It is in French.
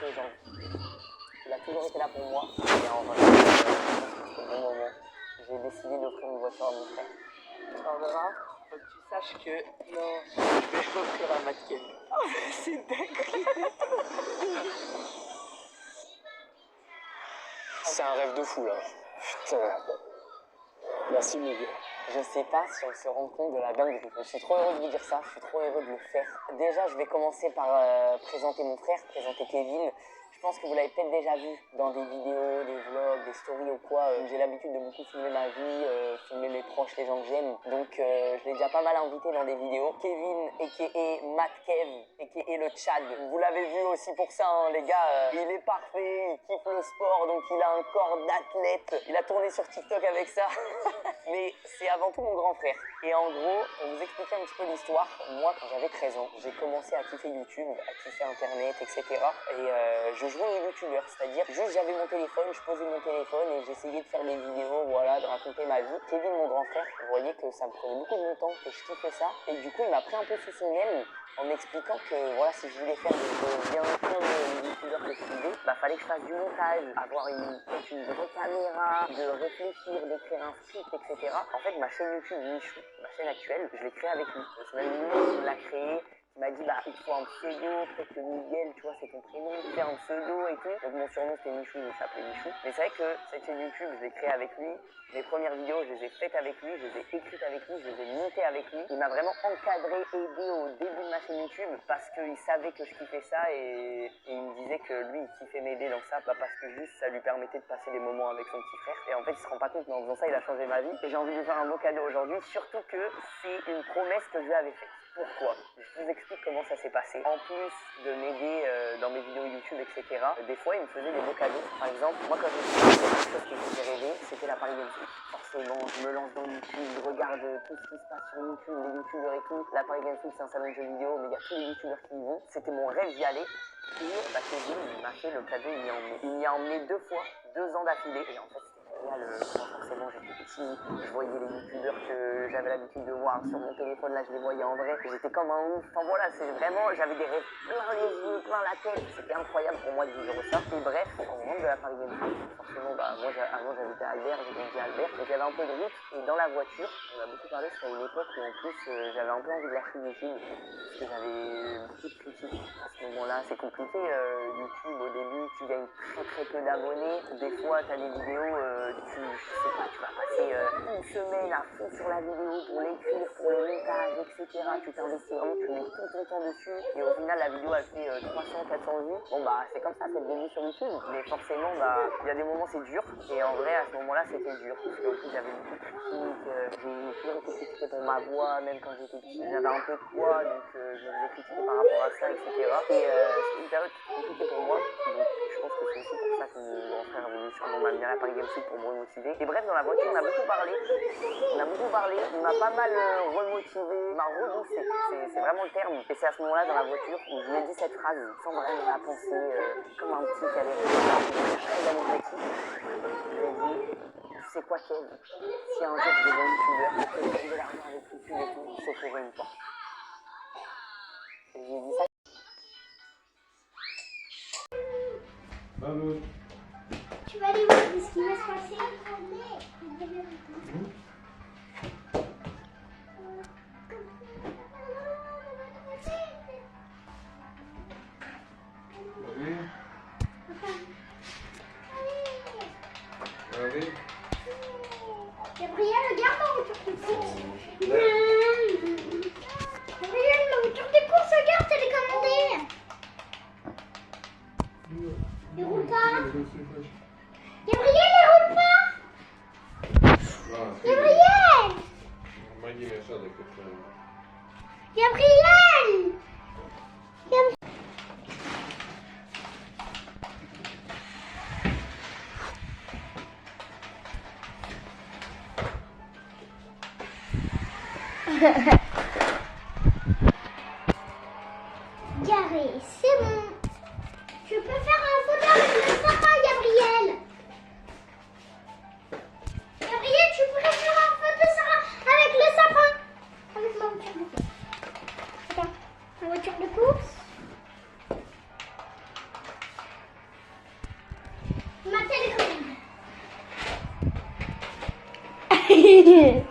mes envies. Il a toujours été là pour moi. Et en vrai, c'est le bon moment. J'ai décidé d'offrir une voiture à mon frère. Alors là, faut que tu saches que non, je vais offrir à Matt Kevin. Oh, c'est dingue. C'est un rêve de fou là. Putain. Merci Mig. Je sais pas si on se rend compte de la dinguerie. Je suis trop heureux de vous dire ça, je suis trop heureux de le faire. Déjà, je vais commencer par présenter mon frère, présenter Kevin. Je pense que vous l'avez peut-être déjà vu dans des vidéos, des vlogs, des stories ou quoi. J'ai l'habitude de beaucoup filmer ma vie, filmer mes proches, les gens que j'aime. Donc je l'ai déjà pas mal invité dans des vidéos. Kevin, a.k.a. Matt Kev, a.k.a. le Tchad. Vous l'avez vu aussi pour ça, hein, les gars. Il est parfait, il kiffe le sport, donc il a un corps d'athlète. Il a tourné sur TikTok avec ça. Mais c'est avant tout mon grand frère. Et en gros, pour vous expliquer un petit peu l'histoire, moi quand j'avais 13 ans, j'ai commencé à kiffer YouTube, à kiffer Internet, etc. Et je jouais aux youtubeurs, c'est-à-dire juste j'avais mon téléphone, je posais mon téléphone et j'essayais de faire des vidéos, voilà, de raconter ma vie. Kevin, mon grand frère, vous voyez que ça me prenait beaucoup de mon temps, que je kiffais ça. Et du coup, il m'a pris un peu sous son aile en m'expliquant que voilà, si je voulais faire des vidéos bien comme les youtubeurs que je suivais, bah fallait que je fasse du montage, avoir peut-être une vraie caméra, de réfléchir, d'écrire un script, etc. En fait, ma chaîne YouTube Michou, ma chaîne actuelle, je l'ai créée avec lui. C'est même lui qui l'a créée. Il m'a dit, bah, il faut un pseudo, peut-être que Miguel, tu vois, c'est ton prénom, fais un pseudo et tout. Donc mon surnom c'était Michou, donc je s'appelais Michou. Mais c'est vrai que cette chaîne YouTube, je l'ai créée avec lui. Les premières vidéos, je les ai faites avec lui, je les ai écrites avec lui, je les ai montées avec lui. Il m'a vraiment encadré, aidé au début de ma chaîne YouTube parce qu'il savait que je kiffais ça et il me disait que lui, il kiffait m'aider dans ça, parce que juste ça lui permettait de passer des moments avec son petit frère. Et en fait, il se rend pas compte, mais en faisant ça, il a changé ma vie. Et j'ai envie de lui faire un beau cadeau aujourd'hui, surtout que c'est une promesse que je lui avais faite. Pourquoi? Je vous explique comment ça s'est passé. En plus de m'aider dans mes vidéos YouTube, etc., des fois, il me faisait des beaux cadeaux. Par exemple, moi, quand j'ai fait quelque chose qui me faisait rêver, c'était la Paris Games Week. Forcément, je me lance dans YouTube, je regarde tout ce qui se passe sur YouTube, les YouTubeurs et tout. La Paris Games Week, c'est un salon de jeux vidéo, mais il y a tous les YouTubeurs qui y vont. C'était mon rêve d'y aller. Et bah, Kevin, il m'a fait le cadeau, il m'y a emmené. Il m'y a emmené 2 fois, 2 ans d'affilée. Et en fait, forcément j'étais petit, je voyais les youtubeurs que j'avais l'habitude de voir sur mon téléphone, là je les voyais en vrai, j'étais comme un ouf, enfin voilà, c'est vraiment, j'avais des rêves plein les yeux, plein la tête, c'était incroyable pour moi de vivre ça. Et bref, on rentre de la Paris Games Week, forcément bah moi avant j'habitais à Albert, j'ai grandi à Albert, donc j'avais un peu de route, et dans la voiture, on a beaucoup parlé, c'était à une époque où en plus j'avais un peu envie de lâcher YouTube, parce que j'avais beaucoup de critiques à ce moment-là, c'est compliqué, YouTube au début, tu gagnes très peu d'abonnés, des fois tu as des vidéos, je sais pas, tu vas passer une semaine à fond sur la vidéo pour l'écrire, pour le montage, etc. Tu t'investis vraiment, tu mets tout ton temps dessus et au final la vidéo elle fait 300-400 vues. Bon bah c'est comme ça, c'est le début sur YouTube. Mais forcément bah il y a des moments c'est dur et en vrai à ce moment-là c'était dur parce qu'en plus j'avais beaucoup de critiques, j'ai toujours été critiqué pour ma voix, même quand j'étais petit j'avais un peu de poids donc je me faisais critiquer par rapport à ça, etc. Et c'était une période compliquée pour moi donc je pense que c'est aussi pour ça que mon grand frère a voulu sûrement m'amener à la Paris Games Week pour me remotiver. Et bref, dans la voiture, on a beaucoup parlé. Il m'a pas mal remotivé, il m'a reboosté. C'est vraiment le terme. Et c'est à ce moment-là, dans la voiture, où je lui ai dit cette phrase, sans vraiment la penser, comme un petit qui avait très à mon petit. Je lui ai dit, tu sais quoi, Kev, si un jour je deviens youtubeur, que je gagne de l'argent avec YouTube et tout, je t'offrirai une Porsche. Et je lui ai dit ça. Bravo. Tu vas aller voir ce qui va se passer. Allez. Gabriel, regarde ma voiture de course. Gabriel, ma voiture de course, regarde, elle est commandée. Il roule pas. Gabriel, il roule pas. Gabriel. Gabriel. Garé, c'est bon. Je peux faire un photo avec le sapin, Gabriel. Gabriel, tu pourrais faire un photo avec le sapin. Avec ma voiture de course. Regarde, ma voiture de course. Bye.